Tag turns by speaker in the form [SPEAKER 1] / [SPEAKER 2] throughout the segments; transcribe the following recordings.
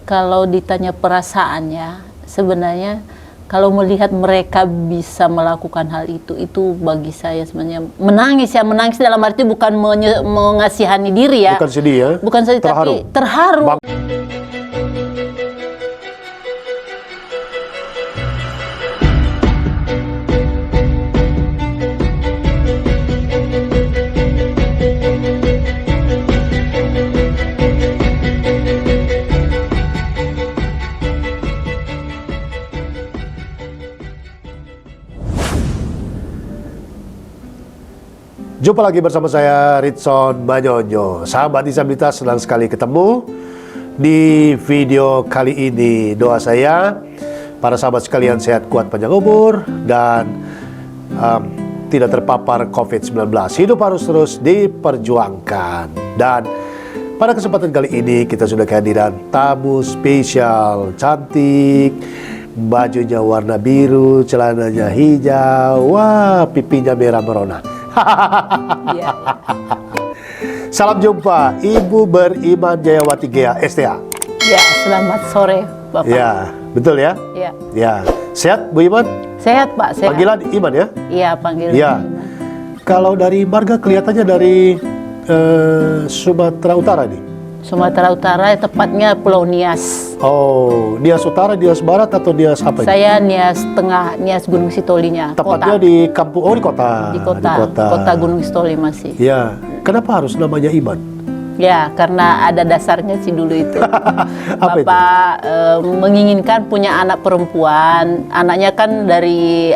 [SPEAKER 1] Kalau ditanya perasaannya, sebenarnya kalau melihat mereka bisa melakukan hal itu bagi saya sebenarnya menangis ya, menangis dalam arti bukan mengasihani diri ya.
[SPEAKER 2] Bukan sedih ya?
[SPEAKER 1] Bukan sedih, tapi terharu.
[SPEAKER 2] Jumpa lagi bersama saya, Ritson Manyonyo. Sahabat disabilitas, senang sekali ketemu di video kali ini. Doa saya, para sahabat sekalian sehat, kuat, panjang umur, dan tidak terpapar COVID-19. Hidup harus terus diperjuangkan. Dan pada kesempatan kali ini kita sudah kehadiran tamu spesial, cantik, bajunya warna biru, celananya hijau, wah, pipinya merah merona.
[SPEAKER 1] Ya.
[SPEAKER 2] Salam jumpa Ibu Beriman Jayawati Gea, STA.
[SPEAKER 1] Ya, selamat sore Bapak.
[SPEAKER 2] Ya, betul ya?
[SPEAKER 1] Ya.
[SPEAKER 2] Ya, sehat Bu Iman?
[SPEAKER 1] Sehat Pak, sehat.
[SPEAKER 2] Panggilan Iman ya?
[SPEAKER 1] Iya, panggilan
[SPEAKER 2] Ya.
[SPEAKER 1] Iman.
[SPEAKER 2] Kalau dari marga kelihatannya dari Sumatera Utara nih.
[SPEAKER 1] Sumatera Utara, tepatnya Pulau Nias.
[SPEAKER 2] Oh, Nias Utara, Nias Barat atau Nias apa ini?
[SPEAKER 1] Saya Nias Tengah, Nias Gunung Sitolinya.
[SPEAKER 2] Tepatnya
[SPEAKER 1] kota.
[SPEAKER 2] di kampung, di kota.
[SPEAKER 1] Di kota Gunung Sitoli masih.
[SPEAKER 2] Ya, kenapa harus namanya Iman?
[SPEAKER 1] Ya, karena ada dasarnya sih dulu itu.
[SPEAKER 2] Apa
[SPEAKER 1] Bapak menginginkan punya anak perempuan. Anaknya kan dari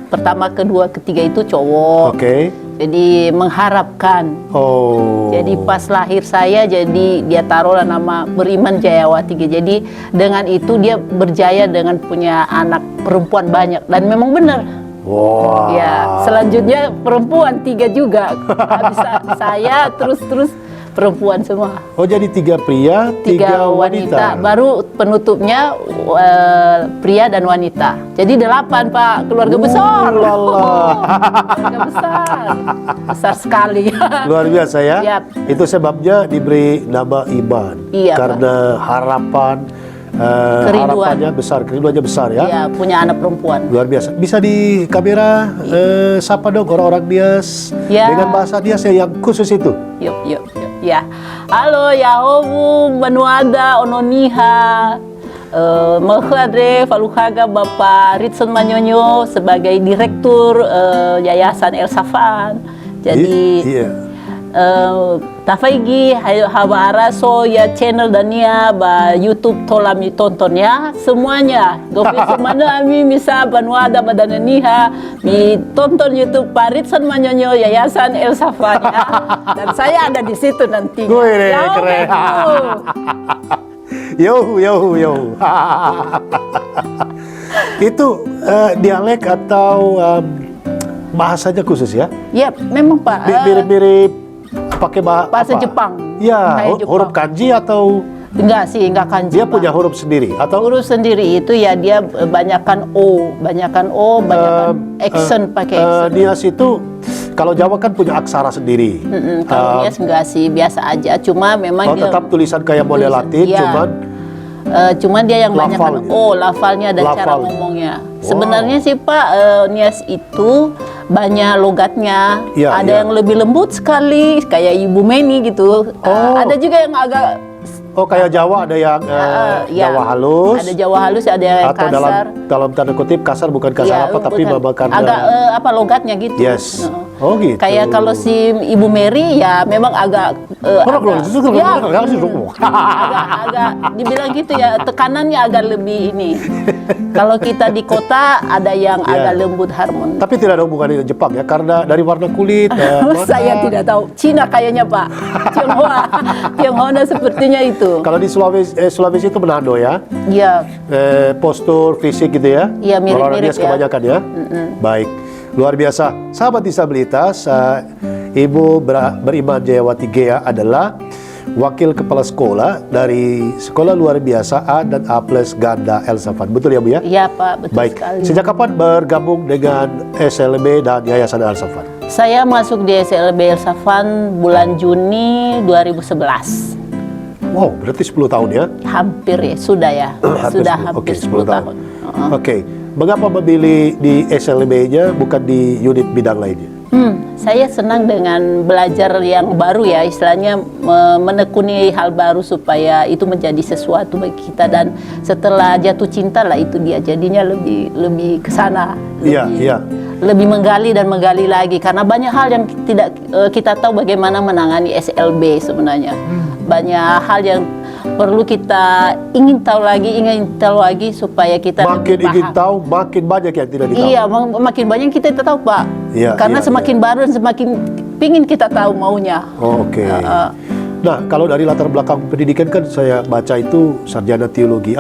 [SPEAKER 1] pertama, kedua, ketiga itu cowok.
[SPEAKER 2] Oke.
[SPEAKER 1] Jadi mengharapkan.
[SPEAKER 2] Oh.
[SPEAKER 1] Jadi pas lahir saya, jadi dia taruhlah nama Beriman Jayawati. Jadi dengan itu dia berjaya dengan punya anak perempuan banyak. Dan memang benar.
[SPEAKER 2] Wow.
[SPEAKER 1] Ya, selanjutnya perempuan 3 juga. Habis saya terus perempuan semua.
[SPEAKER 2] Oh, jadi 3 pria, 3 wanita.
[SPEAKER 1] Baru penutupnya pria dan wanita. Jadi 8 Pak, keluarga besar. Keluarga besar. Besar sekali.
[SPEAKER 2] Luar biasa ya.
[SPEAKER 1] Yap.
[SPEAKER 2] Itu sebabnya diberi nama Iman.
[SPEAKER 1] Iya,
[SPEAKER 2] karena harapan harapannya besar, kerinduannya besar ya.
[SPEAKER 1] Iya, punya anak perempuan.
[SPEAKER 2] Luar biasa. Bisa di kamera sapa dong orang-orang Nias dengan bahasa Nias yang khusus itu.
[SPEAKER 1] Yuk. Ya. Halo, Yahobu, Banuada, Ononiha. Menghadre Faluhaga Bapak Ritson Manyonyo sebagai Direktur Yayasan El Safan. Jadi Tafaigi Habara so ya channel dania ba YouTube tolami tonton ya semuanya. Gopi semana ami misa Banuada Badananiha mi tonton YouTube Pak Ritson Manyonyo Yayasan El Safan ya. Dan saya ada di situ nanti.
[SPEAKER 2] Gue keren. Yo. Itu dialek atau bahasanya khusus ya?
[SPEAKER 1] Ya, memang Pak.
[SPEAKER 2] Mirip-mirip pakai
[SPEAKER 1] bahasa Jepang.
[SPEAKER 2] Ya, huruf kanji atau
[SPEAKER 1] enggak sih, enggak kanji.
[SPEAKER 2] Dia punya huruf sendiri atau
[SPEAKER 1] huruf sendiri itu ya dia banyakan banyakan action pakai action.
[SPEAKER 2] Nias itu kalau Jawa kan punya aksara sendiri.
[SPEAKER 1] Kalau Nias enggak sih, biasa aja. Cuma memang dia
[SPEAKER 2] tetap tulisan kayak model Latin,
[SPEAKER 1] ya. Cuman dia yang banyakan lafalnya dan cara ngomongnya. Sebenarnya sih Pak, Nias itu banyak logatnya. Ada yang lebih lembut sekali, kayak Ibu Meni gitu. Ada juga yang agak
[SPEAKER 2] kayak Jawa, ada yang Jawa halus.
[SPEAKER 1] Ada Jawa halus, ada yang
[SPEAKER 2] atau
[SPEAKER 1] kasar.
[SPEAKER 2] dalam tanda kutip kasar, bukan kasar tapi karena
[SPEAKER 1] agak logatnya gitu.
[SPEAKER 2] Yes. Oh gitu.
[SPEAKER 1] Kayak kalau si Ibu Mary ya memang agak agak dibilang gitu ya, tekanannya agak lebih ini. Kalau kita di kota ada yang agak lembut harmoni.
[SPEAKER 2] Tapi tidak ada hubungan dengan Jepang ya, karena dari warna kulit.
[SPEAKER 1] Saya tidak tahu. Cina kayaknya Pak. Tionghoa sepertinya itu.
[SPEAKER 2] Kalau di Sulawesi itu Manado ya.
[SPEAKER 1] Iya.
[SPEAKER 2] Postur fisik gitu ya.
[SPEAKER 1] Iya, mirip-mirip ya.
[SPEAKER 2] Kebanyakan ya. Baik. Luar biasa. Sahabat disabilitas, Ibu Beriman Jayawati Gea adalah Wakil Kepala Sekolah dari Sekolah Luar Biasa A dan A+ Ganda El Safan. Betul ya Bu ya?
[SPEAKER 1] Iya Pak, betul
[SPEAKER 2] Baik.
[SPEAKER 1] sekali.
[SPEAKER 2] Sejak kapan bergabung dengan SLB dan Yayasan El Safan?
[SPEAKER 1] Saya masuk di SLB El Safan bulan Juni 2011.
[SPEAKER 2] Wow, berarti 10 tahun ya?
[SPEAKER 1] Hampir ya, sudah ya. Sudah hampir 10 tahun.
[SPEAKER 2] Oke. Mengapa memilih di SLB-nya bukan di unit bidang lainnya?
[SPEAKER 1] Saya senang dengan belajar yang baru ya, istilahnya menekuni hal baru supaya itu menjadi sesuatu bagi kita, dan setelah jatuh cinta lah itu dia jadinya lebih ke sana, lebih menggali dan menggali lagi, karena banyak hal yang tidak kita tahu bagaimana menangani SLB sebenarnya. Banyak hal yang perlu kita ingin tahu lagi supaya kita
[SPEAKER 2] makin
[SPEAKER 1] lebih
[SPEAKER 2] ingin
[SPEAKER 1] paham.
[SPEAKER 2] tahu, makin banyak yang tidak ditahu.
[SPEAKER 1] Iya, makin banyak kita tidak tahu, Pak. Karena semakin baru dan semakin pingin kita tahu maunya.
[SPEAKER 2] Oke. Nah, kalau dari latar belakang pendidikan kan saya baca itu sarjana teologi.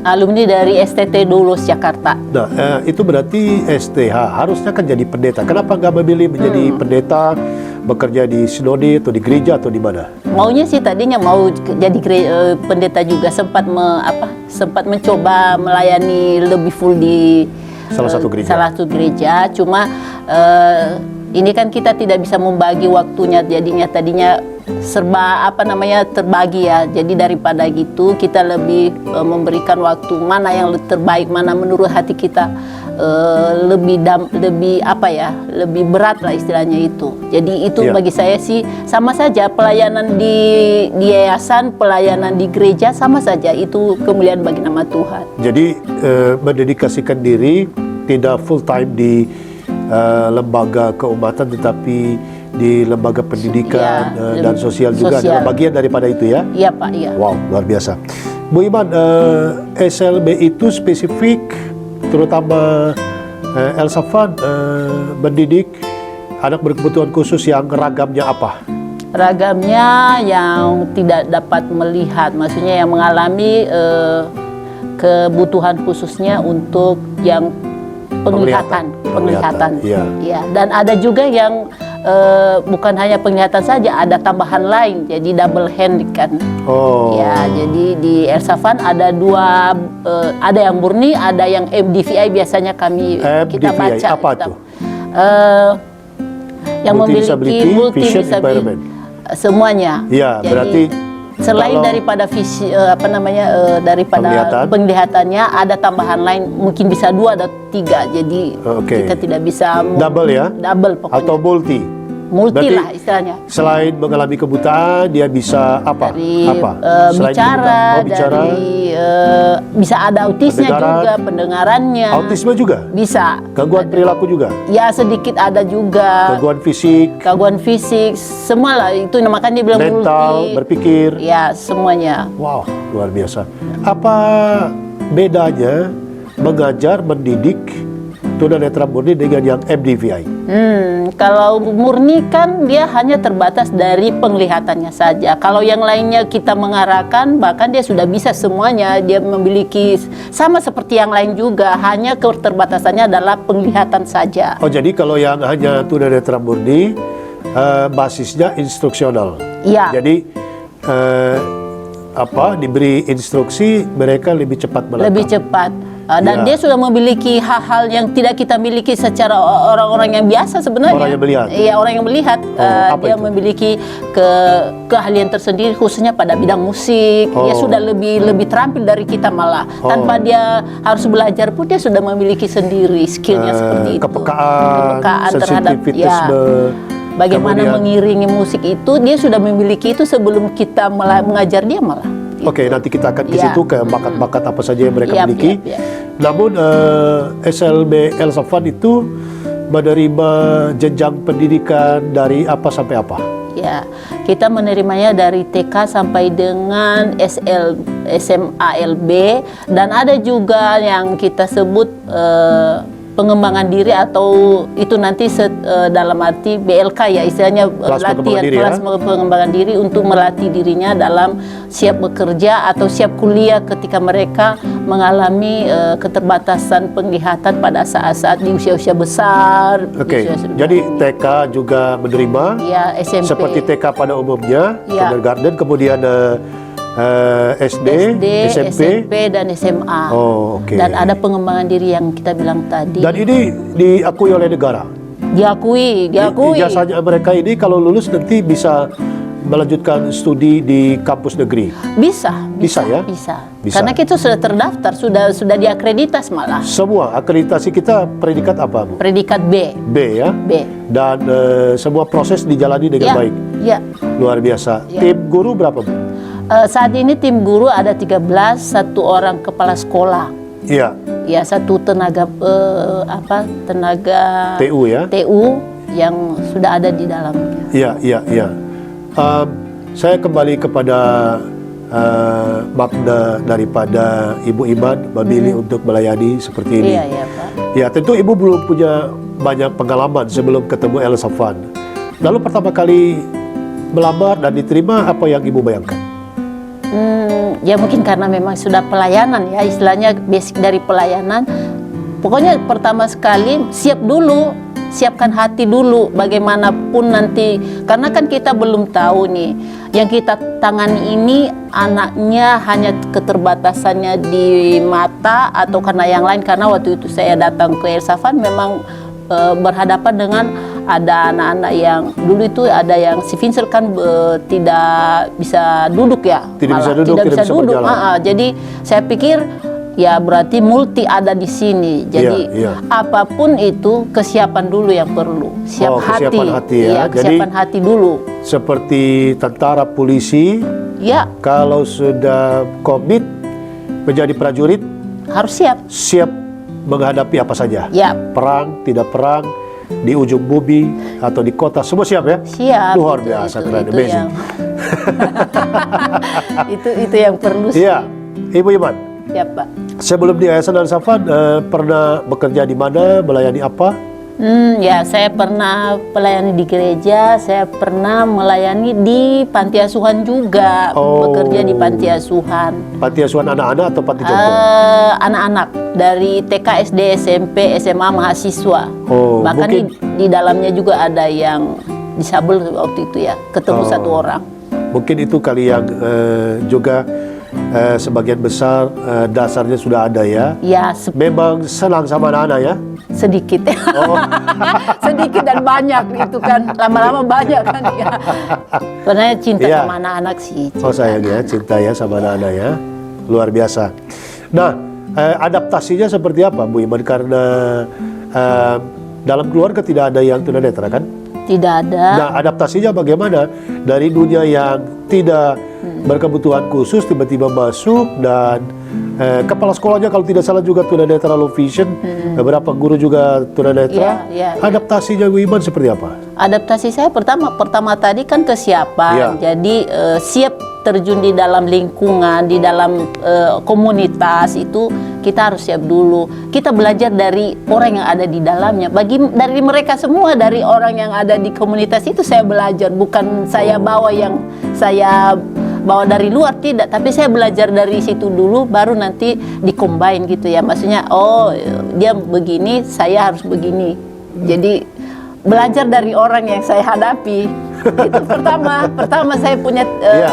[SPEAKER 2] Alumni dari
[SPEAKER 1] STT Doulos Jakarta.
[SPEAKER 2] Nah, itu berarti STH harusnya kan jadi pendeta. Kenapa nggak memilih menjadi pendeta, bekerja di sinode atau di gereja atau di mana?
[SPEAKER 1] Maunya sih tadinya mau jadi pendeta juga, sempat mencoba melayani lebih full di salah satu gereja. Cuma ini kan kita tidak bisa membagi waktunya, jadinya tadinya serba terbagi ya. Jadi daripada gitu kita lebih memberikan waktu mana yang terbaik, mana menurut hati kita lebih berat lah istilahnya itu. Jadi itu bagi saya sih sama saja, pelayanan di yayasan, pelayanan di gereja sama saja, itu kemuliaan bagi nama Tuhan.
[SPEAKER 2] Jadi mendedikasikan diri tidak full time di lembaga keumatan, tetapi di lembaga pendidikan dan sosial juga adalah bagian daripada itu ya?
[SPEAKER 1] Iya Pak, iya.
[SPEAKER 2] Wow, luar biasa. Bu Iman, SLB itu spesifik, terutama Elsafan mendidik anak berkebutuhan khusus yang ragamnya apa?
[SPEAKER 1] Ragamnya yang tidak dapat melihat, maksudnya yang mengalami kebutuhan khususnya untuk yang penglihatan. Ya. Dan ada juga yang bukan hanya penglihatan saja, ada tambahan lain, jadi double hand kan. Ya, jadi di Elsafan ada dua, ada yang murni, ada yang MDVI biasanya kita baca.
[SPEAKER 2] Apa itu?
[SPEAKER 1] Yang memiliki multi disability semuanya.
[SPEAKER 2] Ya,
[SPEAKER 1] jadi,
[SPEAKER 2] berarti
[SPEAKER 1] selain daripada visi daripada penglihatannya, ada tambahan lain, mungkin bisa 2 atau 3. Jadi kita tidak bisa
[SPEAKER 2] double ya?
[SPEAKER 1] Double pokoknya.
[SPEAKER 2] Atau multi
[SPEAKER 1] lah istilahnya.
[SPEAKER 2] Selain mengalami kebutaan, dia bisa apa?
[SPEAKER 1] Bicara, bisa ada autisnya juga, pendengarannya.
[SPEAKER 2] Autisme juga?
[SPEAKER 1] Bisa.
[SPEAKER 2] Gangguan perilaku juga?
[SPEAKER 1] Ya, sedikit ada juga. Gangguan fisik, semua lah. Itu makanya dia bilang
[SPEAKER 2] mental, berpikir.
[SPEAKER 1] Ya, semuanya.
[SPEAKER 2] Wow, luar biasa. Apa bedanya mengajar, mendidik tunanetra murni dengan yang MDVI?
[SPEAKER 1] Kalau murni kan dia hanya terbatas dari penglihatannya saja. Kalau yang lainnya kita mengarahkan, bahkan dia sudah bisa semuanya. Dia memiliki sama seperti yang lain juga, hanya keterbatasannya adalah penglihatan saja.
[SPEAKER 2] Oh, jadi kalau yang hanya tunanetra murni basisnya instruksional.
[SPEAKER 1] Iya.
[SPEAKER 2] Jadi diberi instruksi, mereka lebih cepat menangkap.
[SPEAKER 1] Lebih cepat. Dan dia sudah memiliki hal-hal yang tidak kita miliki secara orang-orang yang biasa sebenarnya.
[SPEAKER 2] Orang yang melihat.
[SPEAKER 1] Iya, orang yang melihat. Dia memiliki keahlian tersendiri khususnya pada bidang musik. Dia sudah lebih terampil dari kita malah. Tanpa dia harus belajar pun dia sudah memiliki sendiri skillnya seperti itu.
[SPEAKER 2] Kepekaan
[SPEAKER 1] terhadap bagaimana mengiringi musik itu, dia sudah memiliki itu sebelum kita mengajar dia malah.
[SPEAKER 2] Oke, nanti kita akan ke situ, ke bakat-bakat apa saja yang mereka miliki. Namun SLB Elsafan itu menerima jenjang pendidikan dari apa sampai apa?
[SPEAKER 1] Ya, kita menerimanya dari TK sampai dengan SMA LB, dan ada juga yang kita sebut pengembangan diri, atau itu nanti dalam arti BLK ya, istilahnya kelas pengembangan diri untuk melatih dirinya dalam siap bekerja atau siap kuliah ketika mereka mengalami keterbatasan penglihatan pada saat-saat di usia-usia besar.
[SPEAKER 2] Jadi TK juga menerima,
[SPEAKER 1] ya, SMP.
[SPEAKER 2] Seperti TK pada umumnya, kindergarten, kemudian SD, SMP,
[SPEAKER 1] dan SMA. Dan ada pengembangan diri yang kita bilang tadi.
[SPEAKER 2] Dan ini diakui oleh negara?
[SPEAKER 1] Diakui.
[SPEAKER 2] Ijazahnya mereka ini kalau lulus nanti bisa melanjutkan studi di kampus negeri?
[SPEAKER 1] Bisa,
[SPEAKER 2] ya?
[SPEAKER 1] Bisa.
[SPEAKER 2] Bisa.
[SPEAKER 1] Karena kita sudah terdaftar, sudah diakreditas malah.
[SPEAKER 2] Semua akreditasi kita predikat apa, Bu?
[SPEAKER 1] Predikat B.
[SPEAKER 2] B ya?
[SPEAKER 1] B.
[SPEAKER 2] Dan semua proses dijalani dengan
[SPEAKER 1] Ya,
[SPEAKER 2] baik.
[SPEAKER 1] ya.
[SPEAKER 2] Luar biasa.
[SPEAKER 1] Ya.
[SPEAKER 2] Tim guru berapa, Bu?
[SPEAKER 1] Saat ini tim guru ada 13, satu orang kepala sekolah.
[SPEAKER 2] Iya.
[SPEAKER 1] Ya, satu tenaga tenaga
[SPEAKER 2] TU ya?
[SPEAKER 1] TU yang sudah ada di dalamnya.
[SPEAKER 2] Iya. Saya kembali kepada makna daripada Ibu Iman memilih untuk melayani seperti ini.
[SPEAKER 1] Iya, Pak.
[SPEAKER 2] Ya, tentu Ibu belum punya banyak pengalaman sebelum ketemu El Safan. Lalu pertama kali melamar dan diterima, apa yang Ibu bayangkan?
[SPEAKER 1] Ya mungkin karena memang sudah pelayanan ya, istilahnya basic dari pelayanan. Pokoknya pertama sekali siapkan hati dulu bagaimanapun nanti. Karena kan kita belum tahu nih, yang kita tangani ini anaknya hanya keterbatasannya di mata atau karena yang lain. Karena waktu itu saya datang ke El Safan memang berhadapan dengan ada anak-anak yang dulu itu ada yang si Vincent kan tidak bisa duduk ya,
[SPEAKER 2] Tidak bisa duduk.
[SPEAKER 1] Jadi saya pikir ya berarti multi ada di sini. Jadi
[SPEAKER 2] Iya.
[SPEAKER 1] apapun itu kesiapan dulu yang perlu.
[SPEAKER 2] Kesiapan hati ya.
[SPEAKER 1] Iya, kesiapan hati dulu.
[SPEAKER 2] Seperti tentara, polisi,
[SPEAKER 1] Ya,
[SPEAKER 2] kalau sudah komit menjadi prajurit,
[SPEAKER 1] harus siap.
[SPEAKER 2] siap menghadapi apa saja.
[SPEAKER 1] Ya,
[SPEAKER 2] Perang, tidak perang, di ujung bumi atau di kota, semua siap ya?
[SPEAKER 1] siap.
[SPEAKER 2] Luar biasa, keren, amazing.
[SPEAKER 1] yang itu yang perlu sih.
[SPEAKER 2] Iya, Ibu Iman,
[SPEAKER 1] Ya, Pak.
[SPEAKER 2] sebelum di Yayasan Al Safan pernah bekerja di mana, melayani apa?
[SPEAKER 1] Ya, saya pernah melayani di gereja, saya pernah melayani di panti asuhan juga, bekerja di panti asuhan.
[SPEAKER 2] Panti asuhan anak-anak atau panti jompo?
[SPEAKER 1] Anak-anak dari TK, SD, SMP, SMA, mahasiswa. Bahkan
[SPEAKER 2] mungkin
[SPEAKER 1] di dalamnya juga ada yang disabel waktu itu ya, ketemu satu orang.
[SPEAKER 2] Mungkin itu kali yang juga sebagian besar dasarnya sudah ada ya.
[SPEAKER 1] Ya,
[SPEAKER 2] Memang senang sama anak-anak ya?
[SPEAKER 1] sedikit. Sedikit dan banyak itu kan, lama-lama banyak kan ya. Karena cinta
[SPEAKER 2] Iya.
[SPEAKER 1] sama anak-anak sih.
[SPEAKER 2] Sayang ya, cinta ya sama anak-anak ya. Luar biasa. Nah, adaptasinya seperti apa Bu Iman? Karena dalam keluarga tidak ada yang tunanetra kan?
[SPEAKER 1] Tidak ada.
[SPEAKER 2] Nah, adaptasinya bagaimana dari dunia yang tidak berkebutuhan khusus tiba-tiba masuk dan kepala sekolahnya kalau tidak salah juga tunanetra low vision, beberapa guru juga tunanetra.
[SPEAKER 1] Iya.
[SPEAKER 2] Adaptasinya Bu Iman seperti apa?
[SPEAKER 1] Adaptasi saya pertama tadi kan kesiapan.
[SPEAKER 2] Iya.
[SPEAKER 1] Jadi siap terjun di dalam lingkungan, di dalam komunitas itu kita harus siap dulu. Kita belajar dari orang yang ada di dalamnya. Dari mereka semua, dari orang yang ada di komunitas itu saya belajar. Bukan saya bawa dari luar, tidak. Tapi saya belajar dari situ dulu, baru nanti di-combine gitu ya. Maksudnya, dia begini, saya harus begini. Jadi belajar dari orang yang saya hadapi. Itu pertama saya punya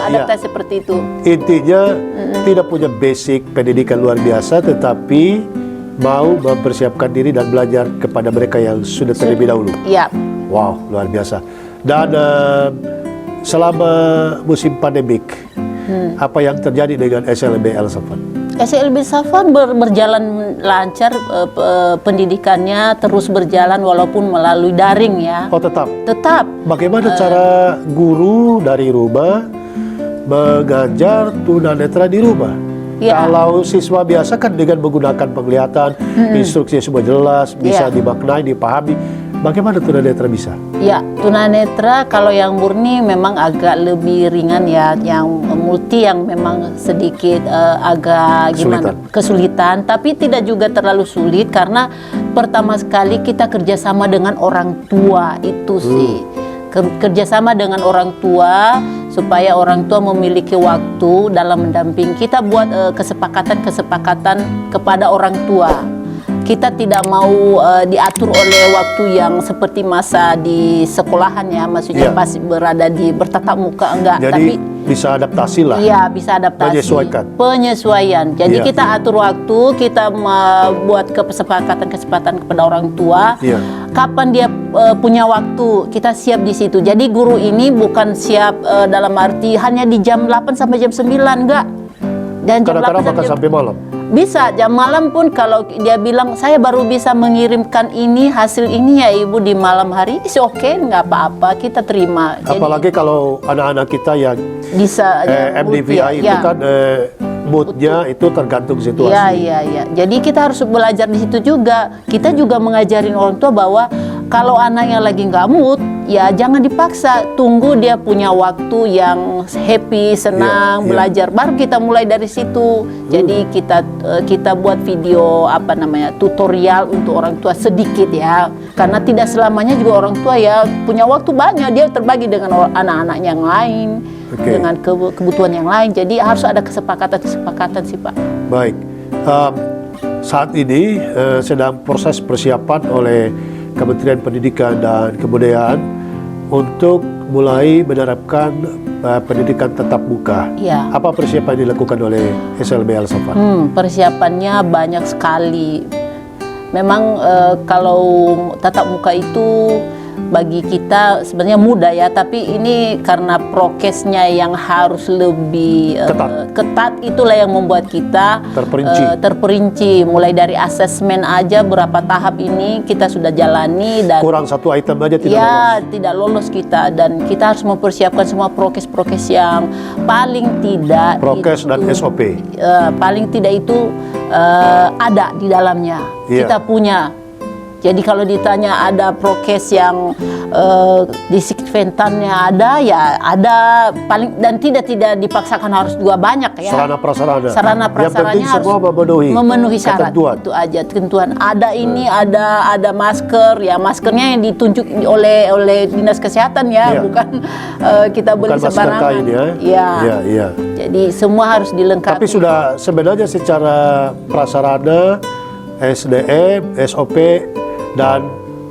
[SPEAKER 1] adaptasi seperti itu.
[SPEAKER 2] Intinya tidak punya basic pendidikan luar biasa, tetapi mau mempersiapkan diri dan belajar kepada mereka yang sudah terlebih dahulu.
[SPEAKER 1] Iya.
[SPEAKER 2] Wow, luar biasa. Dan selama musim pandemik, apa yang terjadi dengan SLB El Safan?
[SPEAKER 1] SLB Safan berjalan lancar, pendidikannya terus berjalan walaupun melalui daring ya.
[SPEAKER 2] Oh, tetap.
[SPEAKER 1] Tetap.
[SPEAKER 2] Bagaimana cara guru dari rumah mengajar tunanetra di rumah?
[SPEAKER 1] Ya.
[SPEAKER 2] Kalau siswa biasa kan dengan menggunakan penglihatan, instruksinya semua jelas, bisa
[SPEAKER 1] Ya.
[SPEAKER 2] dimaknai, dipahami. Bagaimana tunanetra bisa?
[SPEAKER 1] Ya, tunanetra kalau yang murni memang agak lebih ringan ya, yang multi yang memang sedikit agak gimana? Kesulitan, tapi tidak juga terlalu sulit karena pertama sekali kita kerjasama dengan orang tua itu sih. Kerjasama dengan orang tua supaya orang tua memiliki waktu dalam mendamping. Kita buat kesepakatan kepada orang tua. Kita tidak mau diatur oleh waktu yang seperti masa di sekolahan ya, maksudnya pas berada di bertatap muka, enggak.
[SPEAKER 2] Jadi
[SPEAKER 1] Tapi
[SPEAKER 2] bisa adaptasi lah.
[SPEAKER 1] Iya, bisa adaptasi. Penyesuaian. Jadi
[SPEAKER 2] Iya.
[SPEAKER 1] kita atur waktu, kita buat kesepakatan kepada orang tua.
[SPEAKER 2] Iya.
[SPEAKER 1] Kapan dia punya waktu, kita siap di situ. Jadi guru ini bukan siap dalam arti hanya di jam 8 sampai jam 9, enggak. Dan jam
[SPEAKER 2] Kadang-kadang
[SPEAKER 1] 8
[SPEAKER 2] bahkan sampai malam.
[SPEAKER 1] bisa jam malam pun kalau dia bilang saya baru bisa mengirimkan ini hasil ini ya ibu di malam hari, oke, nggak apa-apa, kita terima.
[SPEAKER 2] Apalagi kalau anak-anak kita yang
[SPEAKER 1] bisa
[SPEAKER 2] MDVI itu kan moodnya itu tergantung situasi.
[SPEAKER 1] Iya. Jadi kita harus belajar di situ juga. Kita juga mengajarin orang tua bahwa kalau anaknya lagi nggak mood, ya jangan dipaksa. Tunggu dia punya waktu yang happy, senang, belajar. Baru kita mulai dari situ. Jadi kita buat video tutorial untuk orang tua sedikit ya. Karena tidak selamanya juga orang tua ya punya waktu banyak. Dia terbagi dengan anak-anaknya yang lain. Dengan kebutuhan yang lain, jadi harus ada kesepakatan sih Pak.
[SPEAKER 2] Baik, saat ini sedang proses persiapan oleh Kementerian Pendidikan dan Kebudayaan untuk mulai menerapkan pendidikan tatap muka.
[SPEAKER 1] Ya.
[SPEAKER 2] Apa persiapan yang dilakukan oleh SLB Al-Safan?
[SPEAKER 1] Persiapannya banyak sekali. Memang kalau tatap muka itu bagi kita sebenarnya mudah ya, tapi ini karena prokesnya yang harus lebih ketat, itulah yang membuat kita terperinci. Mulai dari asesmen aja berapa tahap ini kita sudah jalani dan
[SPEAKER 2] kurang satu item aja tidak lolos
[SPEAKER 1] kita, dan kita harus mempersiapkan semua prokes-prokes yang paling tidak
[SPEAKER 2] dan SOP
[SPEAKER 1] paling tidak itu ada di dalamnya. Kita punya. Jadi kalau ditanya ada prokes yang disinfektannya ada, ya ada paling, dan tidak dipaksakan harus juga banyak ya. Sarana prasarannya harus
[SPEAKER 2] semua
[SPEAKER 1] memenuhi syarat. Itu aja ketentuan. Ada ini ada masker ya, maskernya yang ditunjuk oleh Dinas Kesehatan ya, bukan kita beli sembarangan. Ya. Jadi semua harus dilengkapi.
[SPEAKER 2] Tapi sudah sebenarnya secara prasarana, SDM, SOP dan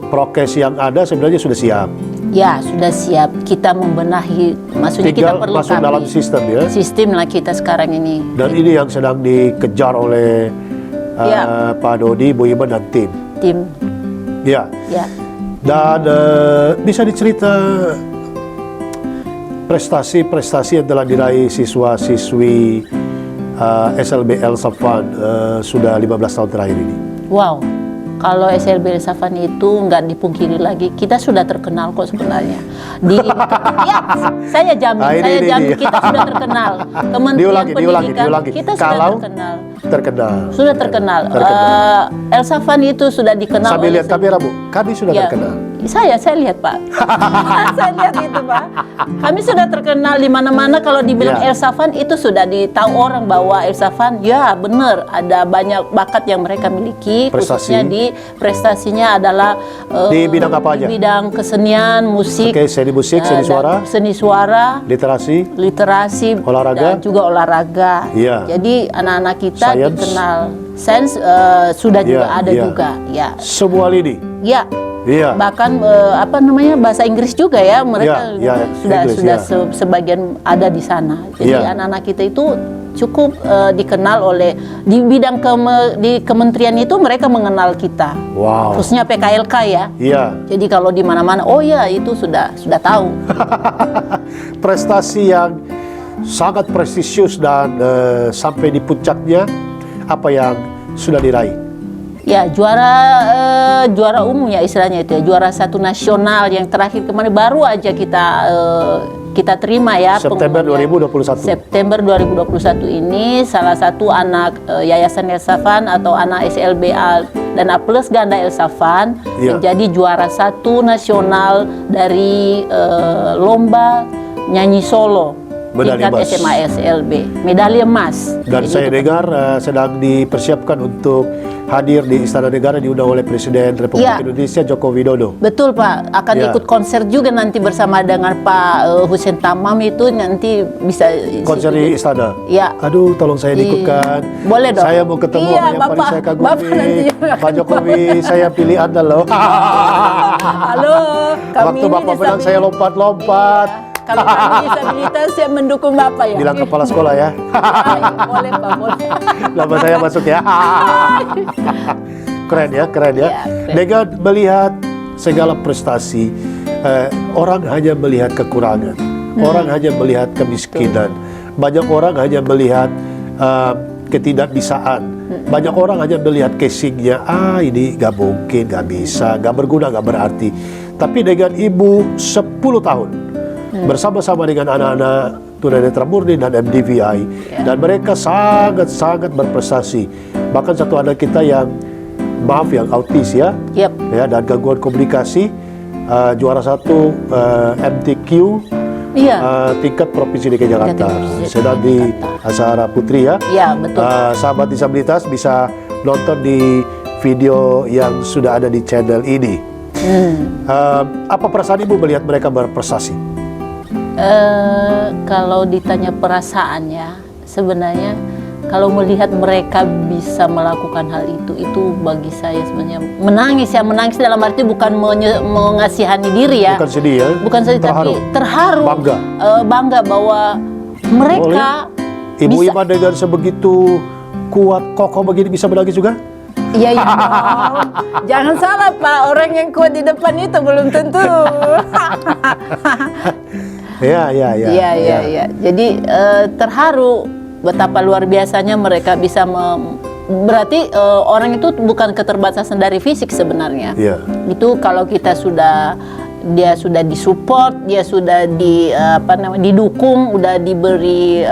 [SPEAKER 2] prokes yang ada sebenarnya sudah siap.
[SPEAKER 1] Ya, sudah siap. Kita membenahi, maksudnya
[SPEAKER 2] tinggal
[SPEAKER 1] kita perlu
[SPEAKER 2] masuk dalam sistem ya.
[SPEAKER 1] Sistem lah kita sekarang ini.
[SPEAKER 2] Dan ini yang sedang dikejar oleh Pak Dodi, Bu Iman dan tim. Ya. Dan bisa dicerita prestasi-prestasi yang telah diraih siswa-siswi SLB Al-Safan sudah 15 tahun terakhir ini.
[SPEAKER 1] Wow. Kalau SLB Al-Safan itu nggak dipungkiri lagi, kita sudah terkenal kok sebenarnya. Saya jamin, kita sudah terkenal. Kementerian Pendidikan, kita sudah terkenal. Sudah terkenal. Al-Safan itu sudah dikenal.
[SPEAKER 2] Sambil lihat kamera Bu, kami sudah terkenal.
[SPEAKER 1] Saya lihat Pak. Saya lihat itu Pak. Kami sudah terkenal di mana-mana. Kalau dibilang Al-Safan itu sudah ditahu orang bahwa Al-Safan ya benar ada banyak bakat yang mereka miliki. Khususnya di prestasinya adalah
[SPEAKER 2] di bidang apa aja?
[SPEAKER 1] Di bidang kesenian, musik,
[SPEAKER 2] seni musik, seni suara,
[SPEAKER 1] literasi,
[SPEAKER 2] olahraga,
[SPEAKER 1] dan juga olahraga. Jadi anak-anak kita dikenal. Sains sudah juga ada juga. Ya.
[SPEAKER 2] Semua lini.
[SPEAKER 1] Bahkan bahasa Inggris juga ya, mereka sudah sebagian ada di sana. Jadi anak-anak kita itu cukup dikenal oleh di bidang di kementerian itu, mereka mengenal kita. Khususnya PKLK ya. Jadi kalau di mana-mana, oh ya itu sudah tahu.
[SPEAKER 2] Prestasi yang sangat prestisius dan sampai di puncaknya apa yang sudah diraih?
[SPEAKER 1] Ya, juara umum ya istilahnya itu ya, juara 1 nasional yang terakhir kemarin baru aja kita terima ya.
[SPEAKER 2] September 2021.
[SPEAKER 1] September 2021 ini salah satu anak Yayasan Al-Safan atau anak SLB dan A+ Ganda Al-Safan menjadi juara 1 nasional dari lomba nyanyi solo. Tingkat SMA SLB, medali emas.
[SPEAKER 2] Dan saya dengar sedang dipersiapkan untuk hadir di Istana Negara, diundang oleh Presiden Republik Indonesia Joko Widodo.
[SPEAKER 1] Betul Pak, akan ikut konser juga nanti bersama dengan Pak Hussein Tamam, itu nanti bisa
[SPEAKER 2] konser di Istana. Aduh, tolong saya diikutkan.
[SPEAKER 1] Boleh dong.
[SPEAKER 2] Saya mau ketemu yang paling saya kagumi, Pak Jokowi. Saya pilih Anda loh.
[SPEAKER 1] Halo.
[SPEAKER 2] Waktu Bapak menang saya lompat-lompat.
[SPEAKER 1] kalau kami disabilitas yang mendukung Bapak ya.
[SPEAKER 2] Bilang kepala sekolah ya.
[SPEAKER 1] Boleh Pak, boleh.
[SPEAKER 2] Nama saya masuk ya. Keren ya, keren ya.
[SPEAKER 1] Ya, keren.
[SPEAKER 2] Dengan melihat segala prestasi, orang hanya melihat kekurangan, orang hanya melihat kemiskinan, banyak orang hanya melihat ketidakbisaan, banyak orang hanya melihat casingnya, ini gak mungkin, gak bisa, gak berguna, gak berarti. Tapi dengan ibu 10 tahun bersama-sama dengan anak-anak tunanetra murni dan MDVI, dan mereka sangat-sangat berprestasi. Bahkan satu anak kita yang yang autis ya,
[SPEAKER 1] Yep.
[SPEAKER 2] ya, dan gangguan komunikasi, juara 1 MTQ
[SPEAKER 1] Iya.
[SPEAKER 2] tingkat Provinsi DKI Jakarta,
[SPEAKER 1] Provinsi
[SPEAKER 2] sedang
[SPEAKER 1] DKI
[SPEAKER 2] di Azhara Putri ya.
[SPEAKER 1] Iya, betul.
[SPEAKER 2] Sahabat disabilitas bisa nonton di video yang sudah ada di channel ini. Apa perasaan ibu melihat mereka berprestasi?
[SPEAKER 1] Kalau ditanya perasaannya, sebenarnya kalau melihat mereka bisa melakukan hal itu bagi saya sebenarnya menangis ya, menangis dalam arti bukan mengasihani diri ya,
[SPEAKER 2] Bukan sedih ya?
[SPEAKER 1] bukan sedih, tapi terharu,
[SPEAKER 2] Bangga.
[SPEAKER 1] Bangga bahwa mereka
[SPEAKER 2] Ibu
[SPEAKER 1] bisa.
[SPEAKER 2] Iman dengan sebegitu kuat, kokoh begini bisa menangis juga?
[SPEAKER 1] Iya iya dong. Jangan salah Pak, orang yang kuat di depan itu belum tentu.
[SPEAKER 2] Ya.
[SPEAKER 1] Iya. Jadi terharu betapa luar biasanya mereka bisa berarti orang itu bukan keterbatasan dari fisik sebenarnya.
[SPEAKER 2] Iya.
[SPEAKER 1] Itu kalau kita dia sudah disupport, dia sudah didukung, udah diberi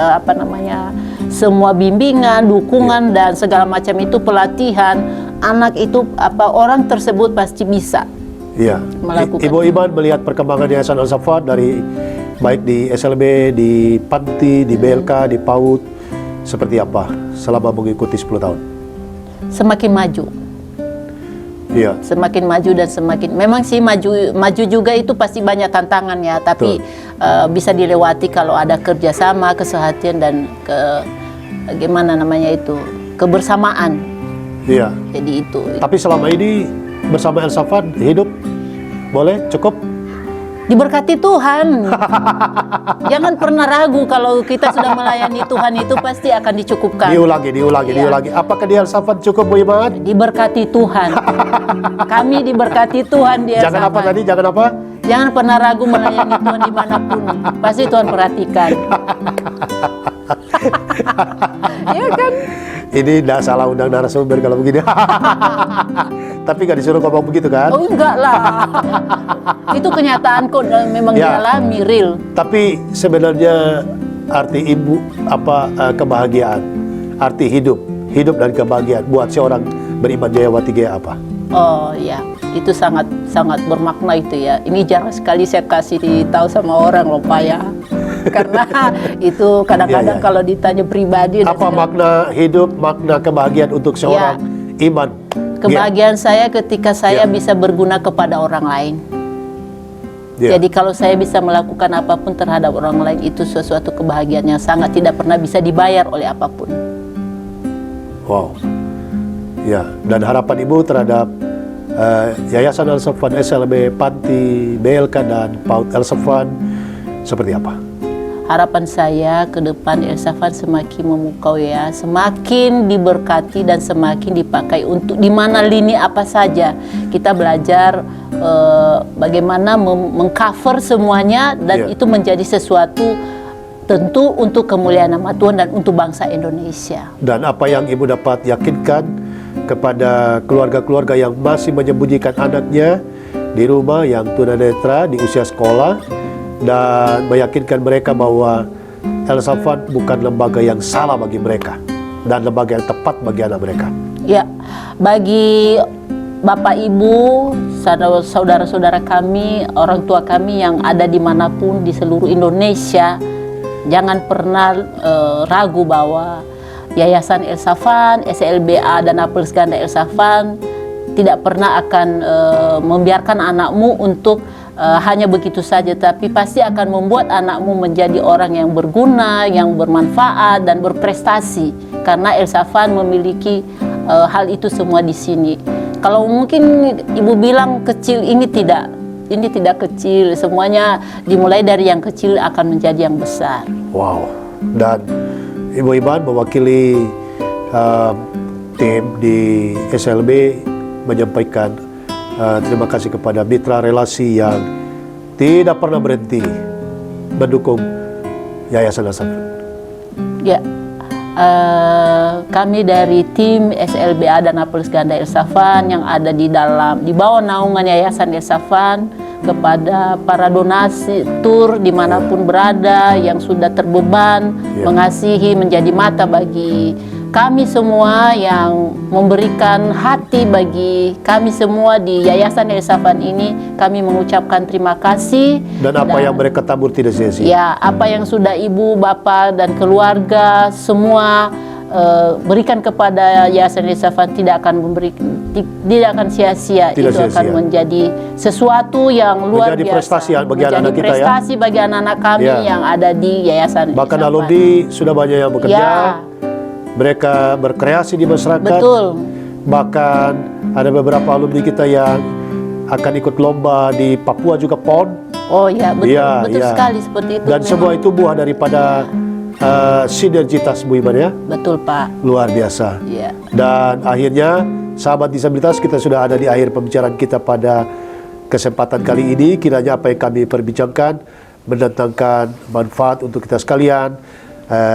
[SPEAKER 1] semua bimbingan, dukungan dan segala macam itu pelatihan, anak itu orang tersebut pasti bisa.
[SPEAKER 2] Iya.
[SPEAKER 1] Melakukan.
[SPEAKER 2] Ibu Iman melihat perkembangan Yayasan Al-Safwan dari baik di SLB, di Panti, di BLK, di PAUD, seperti apa selama mengikuti 10 tahun?
[SPEAKER 1] Semakin maju.
[SPEAKER 2] Iya.
[SPEAKER 1] Semakin maju dan semakin memang sih maju juga itu pasti banyak tantangan ya, tapi bisa dilewati kalau ada kerjasama, kesehatan dan kebersamaan.
[SPEAKER 2] Iya.
[SPEAKER 1] Jadi itu.
[SPEAKER 2] Tapi selama ini bersama Al-Safwan hidup boleh cukup?
[SPEAKER 1] Diberkati Tuhan. Jangan pernah ragu kalau kita sudah melayani Tuhan itu pasti akan dicukupkan.
[SPEAKER 2] Diulangi. Apakah di Al-Safwan cukup, Bu Iman?
[SPEAKER 1] Diberkati Tuhan. Kami diberkati Tuhan di
[SPEAKER 2] Jangan apa
[SPEAKER 1] Al-Safwan.
[SPEAKER 2] tadi? Jangan apa?
[SPEAKER 1] Jangan pernah ragu melayani Tuhan dimanapun. Pasti Tuhan perhatikan. Iya kan?
[SPEAKER 2] Ini tidak salah undang narasumber kalau begini. Tapi nggak disuruh ngomong begitu kan?
[SPEAKER 1] Oh enggak lah. Itu kenyataan kok memang dialami real.
[SPEAKER 2] Tapi sebenarnya arti ibu kebahagiaan, arti hidup dan kebahagiaan buat seorang beriman Jayawati Gea apa?
[SPEAKER 1] Oh ya, itu sangat bermakna itu ya. Ini jarang sekali saya kasih tahu sama orang loh Pak ya. Karena itu kadang-kadang kalau ditanya pribadi.
[SPEAKER 2] Apa makna hidup, makna kebahagiaan untuk seorang iman?
[SPEAKER 1] Kebahagiaan saya ketika saya bisa berguna kepada orang lain. Jadi kalau saya bisa melakukan apapun terhadap orang lain, itu sesuatu kebahagiaan yang sangat tidak pernah bisa dibayar oleh apapun.
[SPEAKER 2] Wow. Ya, dan harapan Ibu terhadap Yayasan Al-Safwan, SLB, Panti, BLK, dan PAUD Al-Safwan seperti apa?
[SPEAKER 1] Harapan saya ke depan Al-Safwan semakin memukau ya, semakin diberkati dan semakin dipakai untuk di mana lini apa saja. Kita belajar bagaimana mengcover semuanya dan itu menjadi sesuatu tentu untuk kemuliaan nama Tuhan dan untuk bangsa Indonesia. Dan
[SPEAKER 2] apa yang Ibu dapat yakinkan kepada keluarga-keluarga yang masih menyembunyikan anaknya di rumah yang tunanetra di usia sekolah, dan meyakinkan mereka bahwa Al-Safwan bukan lembaga yang salah bagi mereka dan lembaga yang tepat bagi anak mereka. Ya, bagi Bapak Ibu, saudara-saudara kami, orang tua kami yang ada dimanapun di seluruh Indonesia, jangan pernah ragu bahwa Yayasan Al-Safwan, SLBA dan Apelus Ganda Al-Safwan tidak pernah akan membiarkan anakmu untuk hanya begitu saja, tapi pasti akan membuat anakmu menjadi orang yang berguna, yang bermanfaat dan berprestasi, karena Al-Safwan memiliki hal itu semua di sini. Kalau mungkin Ibu bilang kecil, ini tidak
[SPEAKER 1] ini tidak kecil, semuanya dimulai dari yang kecil akan menjadi yang besar.
[SPEAKER 2] Wow. Dan Ibu Iman mewakili tim di SLB menyampaikan terima kasih kepada mitra relasi yang tidak pernah berhenti mendukung Yayasan Al-Safan.
[SPEAKER 1] Ya, kami dari tim SLBA dan Apolis Ganda El-Safan yang ada di bawah naungan Yayasan El-Safan, kepada para donatur dimanapun berada yang sudah terbeban mengasihi, menjadi mata bagi kami semua, yang memberikan hati bagi kami semua di Yayasan El-Safan ini. Kami mengucapkan terima kasih. Dan apa yang mereka tabur tidak sia-sia. Ya, apa yang sudah ibu, bapak, dan keluarga semua berikan kepada Yayasan El-Safan tidak akan sia-sia. Itu akan menjadi sesuatu yang luar
[SPEAKER 2] menjadi
[SPEAKER 1] biasa.
[SPEAKER 2] Prestasi bagi anak-anak kita,
[SPEAKER 1] prestasi bagi anak-anak kami yang ada di Yayasan
[SPEAKER 2] Bahkan
[SPEAKER 1] El-Safan.
[SPEAKER 2] alumni sudah banyak yang bekerja. Mereka berkreasi di masyarakat. Betul. Bahkan ada beberapa alumni kita yang akan ikut lomba di Papua juga, PON. Oh ya, betul, betul sekali seperti itu. Dan memang semua itu buah daripada sinergitas Bu Iman ya. Betul Pak. Luar biasa. Ya. Dan akhirnya sahabat disabilitas, kita sudah ada di akhir pembicaraan kita pada kesempatan kali ini. Kiranya apa yang kami perbincangkan mendatangkan manfaat untuk kita sekalian,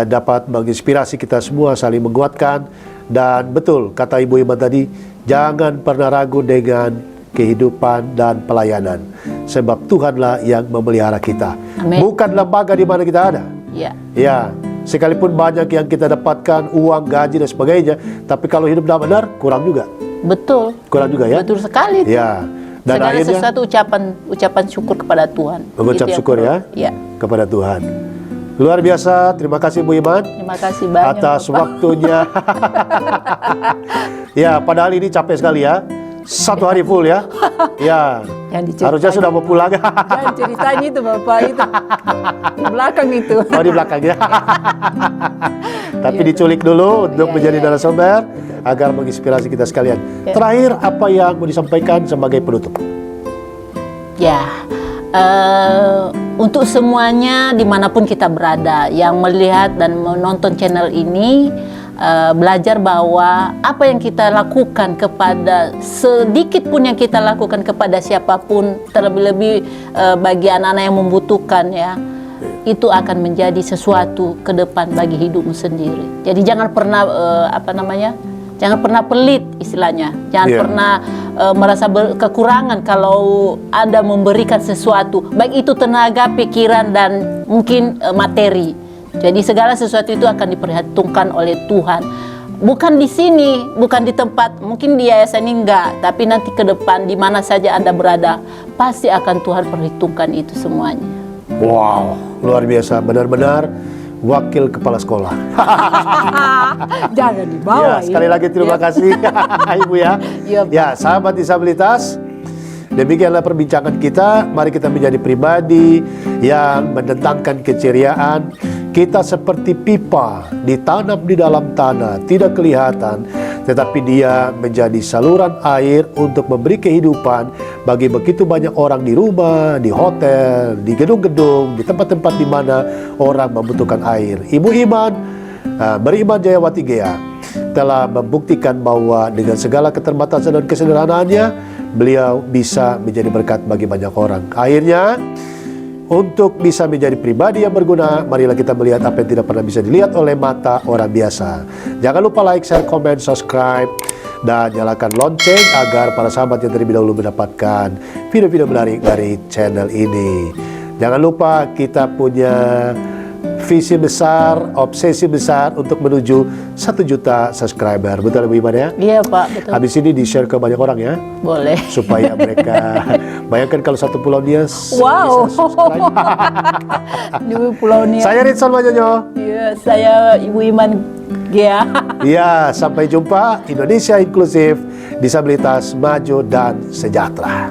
[SPEAKER 2] dapat menginspirasi kita semua, saling menguatkan. Dan betul kata Ibu Iman tadi, jangan pernah ragu dengan kehidupan dan pelayanan, sebab Tuhanlah yang memelihara kita. Amin. Bukan lembaga di mana kita ada. Ya, sekalipun banyak yang kita dapatkan, uang, gaji dan sebagainya, tapi kalau hidup tidak benar, kurang juga. Betul. Kurang juga ya. Betul sekali. Ya. Dan segala akhirnya sesuatu ucapan syukur kepada Tuhan. Mengucap syukur ya kepada Tuhan. Luar biasa, terima kasih Bu Iman. Terima kasih banyak atas waktunya. Ya, padahal ini capek sekali ya. Satu hari full ya. Ya. Harusnya sudah mau pulang. Jangan ceritanya itu Bapak itu. Di belakang itu. Oh, di belakang ya. Tapi diculik dulu untuk menjadi narasumber agar menginspirasi kita sekalian. Terakhir, apa yang mau disampaikan sebagai penutup? Ya. Untuk semuanya dimanapun kita berada yang melihat dan menonton channel ini, belajar bahwa apa yang kita lakukan kepada, sedikit pun yang kita lakukan kepada siapapun, terlebih-lebih bagi anak-anak yang membutuhkan ya, itu akan menjadi sesuatu ke depan bagi hidupmu sendiri. Jadi jangan pernah jangan pernah pelit istilahnya, jangan pernah merasa kekurangan kalau Anda memberikan sesuatu, baik itu tenaga, pikiran, dan mungkin materi. Jadi segala sesuatu itu akan diperhitungkan oleh Tuhan. Bukan di sini, bukan di tempat, mungkin di yayasan ini enggak, tapi nanti ke depan di mana saja Anda berada, pasti akan Tuhan perhitungkan itu semuanya. Wow, luar biasa, benar-benar wakil kepala sekolah. Jangan dibawa. Ya, sekali lagi terima kasih Ibu ya. Ya, sahabat disabilitas, demikianlah perbincangan kita. Mari kita menjadi pribadi yang mendatangkan keceriaan. Kita seperti pipa ditanam di dalam tanah, tidak kelihatan, tetapi dia menjadi saluran air untuk memberi kehidupan bagi begitu banyak orang di rumah, di hotel, di gedung-gedung, di tempat-tempat di mana orang membutuhkan air. Ibu Iman, Beriman Jayawati Gea, telah membuktikan bahwa dengan segala keterbatasan dan kesederhanaannya, beliau bisa menjadi berkat bagi banyak orang. Akhirnya, untuk bisa menjadi pribadi yang berguna, marilah kita melihat apa yang tidak pernah bisa dilihat oleh mata orang biasa. Jangan lupa like, share, comment, subscribe, dan nyalakan lonceng agar para sahabat yang terlebih dahulu mendapatkan video-video menarik dari channel ini. Jangan lupa kita punya visi besar, obsesi besar untuk menuju 1 juta subscriber. Betul Bu Iman ya? Iya Pak, betul. Habis ini di-share ke banyak orang ya? Boleh. Supaya mereka, bayangkan kalau satu pulau dia wow, bisa subscribe. Di Pulau Nia. Saya Ritson Manyonyo. Iya, saya Ibu Iman Gea. Iya, sampai jumpa. Indonesia inklusif, disabilitas maju dan sejahtera.